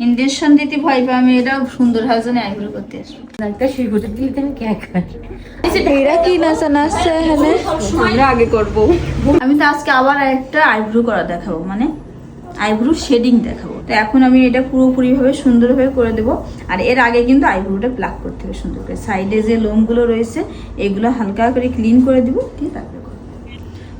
Injection দিতে ভয় পাই আমি, এটা সুন্দর হওয়ার জন্য আইব্রো করতে আসবো। একটা শুই করতে দিলে তুমি কে খায়? এরা কি নাচা নাচছে এখানে, আমরা আগে করবো। আমি তো আজকে আবার একটা আইব্রো করা দেখাবো, মানে আইব্রো শেডিং দেখাবো। তো এখন আমি এটা পুরোপুরি ভাবে সুন্দরভাবে করে দেবো। আর এর আগে কিন্তু আইব্রোটা প্লাক করতে হবে সুন্দর করে, সাইডে যে লোমগুলো রয়েছে এগুলো হালকা করে ক্লিন করে দিব, দিয়ে তারপরে করবো।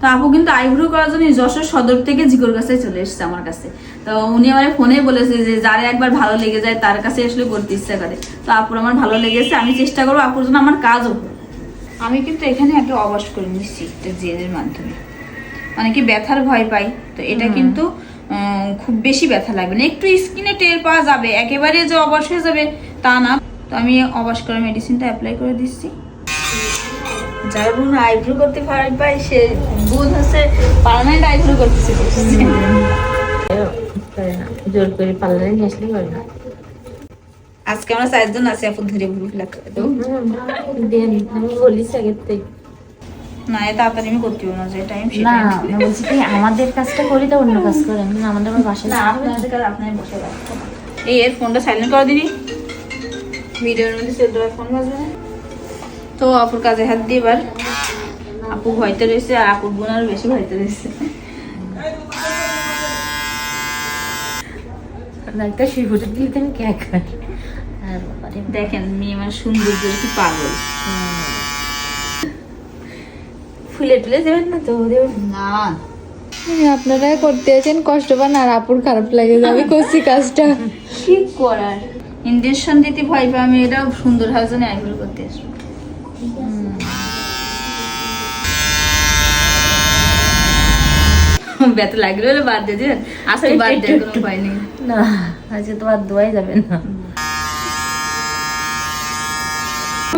তো আপু কিন্তু আইব্রো করার জন্য যশোর সদর থেকে জিকোর কাছে চলে এসেছে আমার কাছে। তো উনি আমার ফোনে বলেছে যে যারা একবার ভালো লেগে যায় তার কাছে আসলে করতে ইচ্ছা করে। তো আপুর আমার ভালো লেগেছে, আমি চেষ্টা করবো আপুর জন্য আমার কাজও হবে। আমি কিন্তু এখানে একটা অবশ করে নিচ্ছি একটা জেলের মাধ্যমে, অনেকে ব্যথার ভয় পাই, তো এটা কিন্তু খুব বেশি ব্যথা লাগবে না, একটু স্কিনে টের পাওয়া যাবে, একেবারে যে অবশ হয়ে যাবে তা না। তো আমি অবশ করা মেডিসিনটা অ্যাপ্লাই করে দিচ্ছি। যারা বলুন আইব্রো করতে ভয় পাই সে বোধ হচ্ছে পার্মানেন্ট আইব্রো করতেছে। জোর করে পার্লারে নিয়ে আসলে করে না। আজকে আমরা 4 জন আছি, আপু ধরে ভুল ফিল করে দেবো। আমি বলিস আগে থেকে না এ তাড়াতাড়ি আমি করতে পারবো না, যে টাইম না, আমি বলছি কি আমাদের কাজটা করি তো অন্য কাজ করেন না, আমাদের আবার বাসায় না আপনাদের কাজ আপনারা বসে রাখতে। এই এর ফোনটা সাইলেন্ট করে দিবি, ভিডিওর মধ্যে সেল দেওয়ার ফোন বাজবে না। তো আপুর কাজে হাত দিয়ে এবার আপু ভয়তে রয়েছে, আর আপুর বোন আরো বেশি ভয়তে রয়েছে। একটা শুই করতে দিলে তুমি কে খায়? দেখেন মেয়ে আমার সৌন্দর্য কি পাগল। ফুলে টুলে দেবেন না তো? দেবেন না আপনারা করতে আছেন কষ্ট পান আর আপুর খারাপ লাগে যাবে করছি কাজটা। কি করার, ইনজেকশন দিতে ভয় পাই আমি, এটা সুন্দর হওয়ার জন্য আইব্রো করতে আসবো। ব্যথা লাগলে হলে বাদ দিয়ে দিবেন, আজকে বাদ দেওয়ার কোনো উপায় নেই। না, আজকে তো আর দোয়াই যাবে না।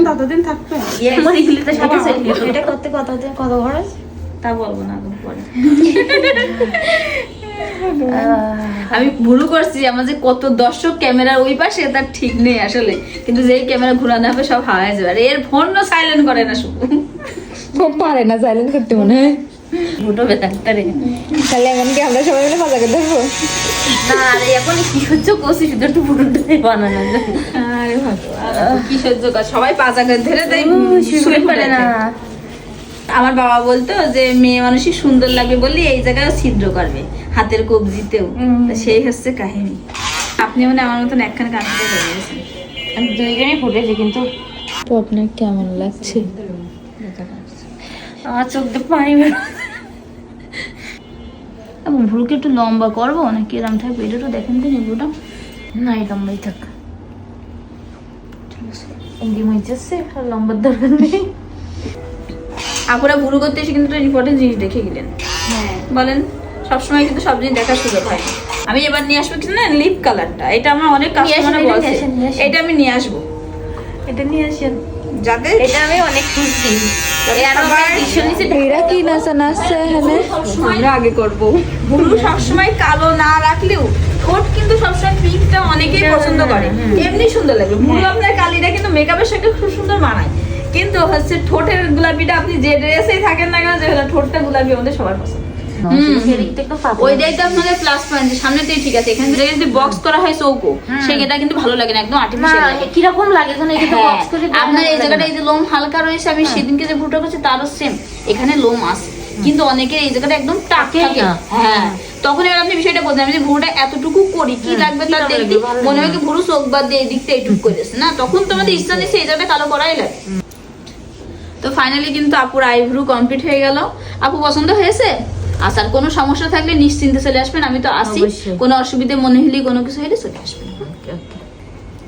ততদিন থাকবে এটা করতে কত খরচ তা বলবো না পরে। আমি ভুল করছি, আমার যে কত দর্শক ক্যামেরার ওই পাশে তার ঠিক নেই আসলে, কিন্তু যেই ক্যামেরা ঘুরানো হবে সব হাওয়ায় যাবে। আর এর ফোন সাইলেন্ট করে না, শুধু খুব পারে না সাইলেন্ট করতে মনে হয়। দুটো বেতারে তাহলে এমনকি আমরা সবাই মিলে মজা করতে পারবো না। আর এখন কি সহ্য করছি, শুধু একটু পুরোটাই বানানো যায়। আরে ভগবান, কি সহ্য কর, সবাই পাজা করে ধরে দেয়, শুয়ে পড়ে না। আমার বাবা বলতো যে মেয়ে মানুষই সুন্দর লাগবে বললে এই জায়গায় ছিদ্র করবে হাতের কবজিতেও, সেই হচ্ছে কাহিনী। আপনি মানে আমার মতন একখানে কানতে হয়ে গেছেন। আমি দুইজনই ফুটেছি, কিন্তু তো আপনার কেমন লাগছে? আমার চোখ দিয়ে পানি বের। ভুরুকে একটু লম্বা করবো নাকি এরম থাকবে, এটা তো দেখেন তো ভুরুটা। না, এই লম্বাই থাক। অঙ্গি মজেছে, আর লম্বার দরকার নেই। আপুরা ভুরু করতে এসে কিন্তু ইম্পর্টেন্ট জিনিস দেখে গেলেন। হ্যাঁ বলেন, সবসময় কিন্তু সব জিনিস দেখার সুযোগ হয় না। আমি এবার নিয়ে আসবো কিন্তু না লিপ কালারটা, এটা আমার অনেক কাস্টমার বলছে, এটা আমি নিয়ে আসবো। এটা নিয়ে আসেন, যাতে এটা আমি অনেক খুশি। এরা কি নাচা নাচছে এখানে, আমরা আগে করবো। ভুরু সবসময় কালো না রাখলেও ঠোঁট কিন্তু সবসময় পিঙ্কটা অনেকেই পছন্দ করে, এমনি সুন্দর লাগে। ভুরু আপনার কালিটা কিন্তু মেকআপের সঙ্গে খুব সুন্দর মানায়, কিন্তু হচ্ছে ঠোঁটের গোলাপিটা আপনি যে ড্রেসেই থাকেন না কেন, যে ঠোঁটটা গোলাপি আমাদের সবার পছন্দ। ওইটাই তো আপনাদের প্লাস পয়েন্ট, সামনেতেই ঠিক আছে, এখানে যদি বক্স করা হয় চৌকো, সেটা কিন্তু ভালো লাগে না, একদম আর্টিফিশিয়াল লাগে। কিরকম লাগে আপনার এই জায়গাটা এই যে লোম হালকা রয়েছে, আমি সেদিনকে যে ভুরুটা করছি তারও সেম এখানে লোম আছে, কিন্তু অনেকের এই জায়গাটা একদম টাক থাকে। হ্যাঁ, তখন এবার আপনি বিষয়টা বলতেন, আমি যে ভুরুটা এতটুকু করি কি লাগবে তার দেখতে, মনে হয় কি ভুরু চোখ বাদ দিয়ে এদিকটা এইটুকু করেছে না, তখন তোমাদের ইচ্ছা নেই এই জায়গাটা কালো করাই লাগে। তো ফাইনালি কিন্তু আপুর আইব্রু কমপ্লিট হয়ে গেল। আপু পছন্দ হয়েছে? আসার কোনো সমস্যা থাকলে নিশ্চিন্তে চলে আসবেন, আমি তো আসি, কোনো অসুবিধা মনে হলে কোনো কিছু হলে চলে আসবেন।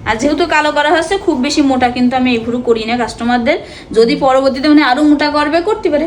আর যেহেতু কালো করা হচ্ছে, খুব বেশি মোটা কিন্তু আমি এই ভুরু করি না কাস্টমারদের, যদি পরবর্তীতে মানে আরো মোটা করবে করতে পারে।